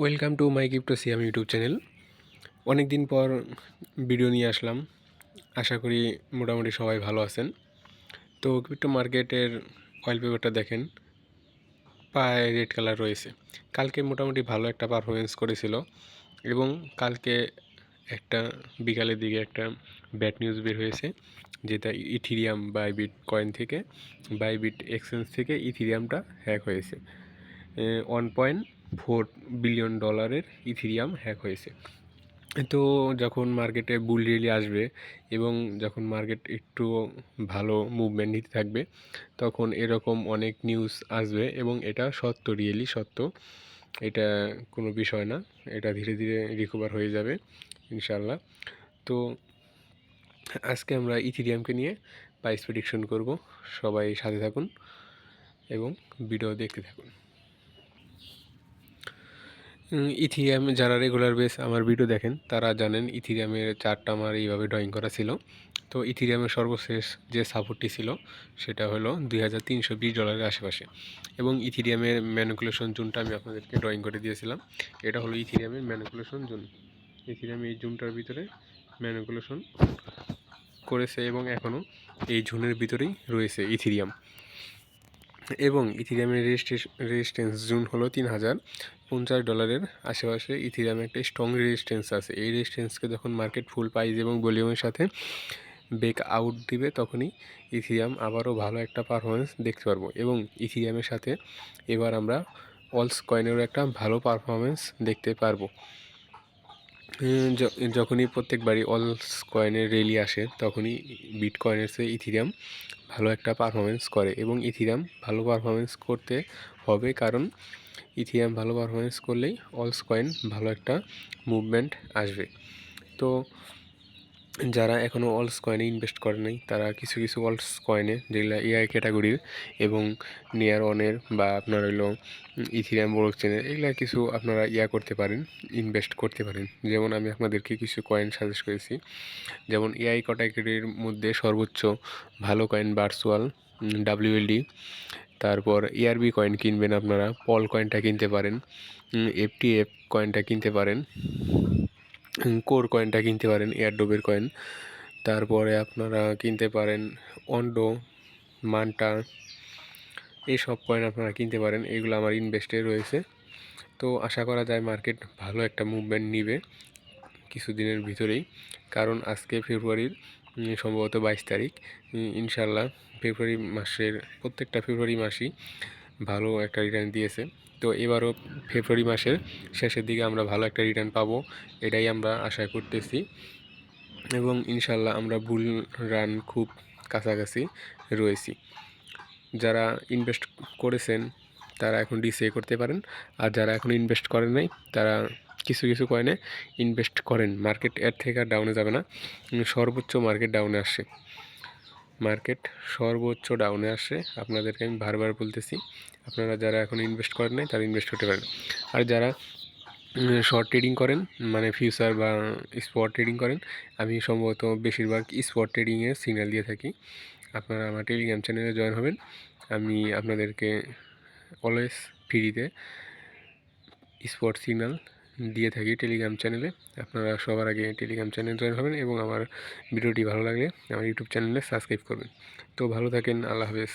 Welcome to my Cryptosium YouTube channel. অনেক দিন পর ভিডিও নিয়ে আসলাম। আশা করি মোটামুটি সবাই ভালো আছেন। তো ক্রিপ্টো মার্কেটের অয়েল পেপারটা দেখেন, প্রায় রেড কালার রয়েছে। কালকে মোটামুটি ভালো একটা পারফরমেন্স করেছিল এবং কালকে একটা বিকালের দিকে একটা ব্যাড নিউজ বের হয়েছে, যেটা ইথিরিয়াম বাইবিট কয়েন থেকে, বাইবিট এক্সচেঞ্জ থেকে ইথিরিয়ামটা হ্যাক হয়েছে। $1.4 বিলিয়ন ইথিরিয়াম হ্যাক হয়েছে। তো যখন মার্কেটে বুল রিয়েলি আসবে এবং যখন মার্কেট একটু ভালো মুভমেন্ট নিতে থাকবে, তখন এরকম অনেক নিউজ আসবে এবং এটা সত্য, রিয়েলি সত্য। এটা কোনো বিষয় না, এটা ধীরে ধীরে রিকভার হয়ে যাবে ইনশাল্লাহ। তো আজকে আমরা ইথিরিয়ামকে নিয়ে প্রাইস প্রেডিকশন করব। সবাই সাথে থাকুন এবং ভিডিও দেখতে থাকুন। ইথিরিয়াম যারা রেগুলার বেস আমার ভিডিও দেখেন তারা জানেন ইথিরিয়ামের চার্টটা আমার এইভাবে ড্রয়িং করা ছিল। তো ইথিরিয়ামের সর্বশেষ যে সাপোর্টটি ছিল সেটা হলো $2320 আশেপাশে, এবং ইথিরিয়ামের ম্যানিপুলেশন জোনটা আমি আপনাদেরকে ড্রয়িং করে দিয়েছিলাম। এটা হলো ইথিরিয়ামের ম্যানিপুলেশন জোন। ইথিরিয়াম এই জোনটার ভিতরে ম্যানিপুলেশন করেছে এবং এখনও এই জোনের ভিতরেই রয়েছে ইথিরিয়াম। এবং ইথিরিয়ামের রেজিস্ট্যান্স জোন হলো $3050 আশেপাশে। ইথিরিয়ামে একটা স্ট্রং রেজিস্ট্যান্স আছে। এই রেজিস্ট্যান্সকে যখন মার্কেট ফুল প্রাইস এবং ভলিউমের সাথে ব্রেক আউট দিবে, তখনই ইথিরিয়াম আবারও ভালো একটা পারফরমেন্স দেখতে পারবো। এবং ইথিরিয়ামের সাথে এবার আমরা অলস কয়েনেরও একটা ভালো পারফরমেন্স দেখতে পারবো। যখনই প্রত্যেকবারই অলস কয়েনের র্যালি আসে, তখনই বিটকয়েনের চেয়ে ইথিরিয়াম ভালো একটা পারফরমেন্স করে। এবং ইথিরিয়াম ভালো পারফরমেন্স করতে হবে, কারণ ইথিরিয়াম ভালো পারফরমেন্স করলেই অলস কয়েন ভালো একটা মুভমেন্ট আসবে। তো যারা এখনও অলস কয়েনে ইনভেস্ট করে নাই, তারা কিছু কিছু অলস কয়েনে, যেগুলো এআই ক্যাটাগরির এবং নিয়ার অনের বা আপনার হইলো ইথিরিয়াম ব্লকচেনের, এগুলা কিছু আপনারা করতে পারেন, ইনভেস্ট করতে পারেন। যেমন আমি আপনাদেরকে কিছু কয়েন সাজেস্ট করেছি। যেমন এআই ক্যাটাগরির মধ্যে সর্বোচ্চ ভালো কয়েন ভার্চুয়াল WLD, তারপর ERB কয়েন কিনবেন আপনারা, পল কয়েনটা কিনতে পারেন, FTF কয়েনটা কিনতে পারেন, কোর কয়েনটা কিনতে পারেন, এয়ারড্রপের কয়েন। তারপরে আপনারা কিনতে পারেন অন্ডো, মান্টা, এইসব কয়েন আপনারা কিনতে পারেন। এগুলো আমার ইনভেস্টে রয়েছে। তো আশা করা যায় মার্কেট ভালো একটা মুভমেন্ট নিবে কিছুদিনের ভিতরেই, কারণ আজকে ফেব্রুয়ারির সম্ভবত 22 তারিখ। ইনশাল্লাহ ফেব্রুয়ারি মাসের প্রত্যেকটা ফেব্রুয়ারি মাসই ভালো একটা রিটার্ন দিয়েছে। তো এবারও ফেব্রুয়ারি মাসের শেষের দিকে আমরা ভালো একটা রিটার্ন পাবো, এটাই আমরা আশা করতেছি। এবং ইনশাল্লাহ আমরা বুল রান খুব কাছাকাছি রয়েছি। যারা ইনভেস্ট করেছেন তারা এখন ডিসিএ করতে পারেন, আর যারা এখন ইনভেস্ট করেন নাই তারা কিছু কিছু কয়েনে ইনভেস্ট করেন। মার্কেট এর থেকে আর ডাউনে যাবে না, সর্বোচ্চ মার্কেট ডাউনে আসে, মার্কেট সর্বোচ্চ ডাউনে আসে। আপনাদেরকে আমি বারবার বলতেছি, আপনারা যারা এখন ইনভেস্ট করেন নাই তারা ইনভেস্ট করতে পারেন। আর যারা শর্ট ট্রেডিং করেন, মানে ফিউচার বা স্পট ট্রেডিং করেন, আমি সম্ভবত বেশিরভাগ স্পট ট্রেডিংয়ে সিগন্যাল দিয়ে থাকি। আপনারা আমার টেলিগ্রাম চ্যানেলে জয়েন হবেন। আমি আপনাদেরকে অলওয়েজ ফ্রিতে স্পট সিগন্যাল দিয়ে থাকি টেলিগ্রাম চ্যানেলে। আপনারা সবার আগে টেলিগ্রাম চ্যানেল জয়েন হবেন এবং আমার ভিডিওটি ভালো লাগলে আমার ইউটিউব চ্যানেলে সাবস্ক্রাইব করবেন। তো ভালো থাকেন, আল্লাহ হাফেজ।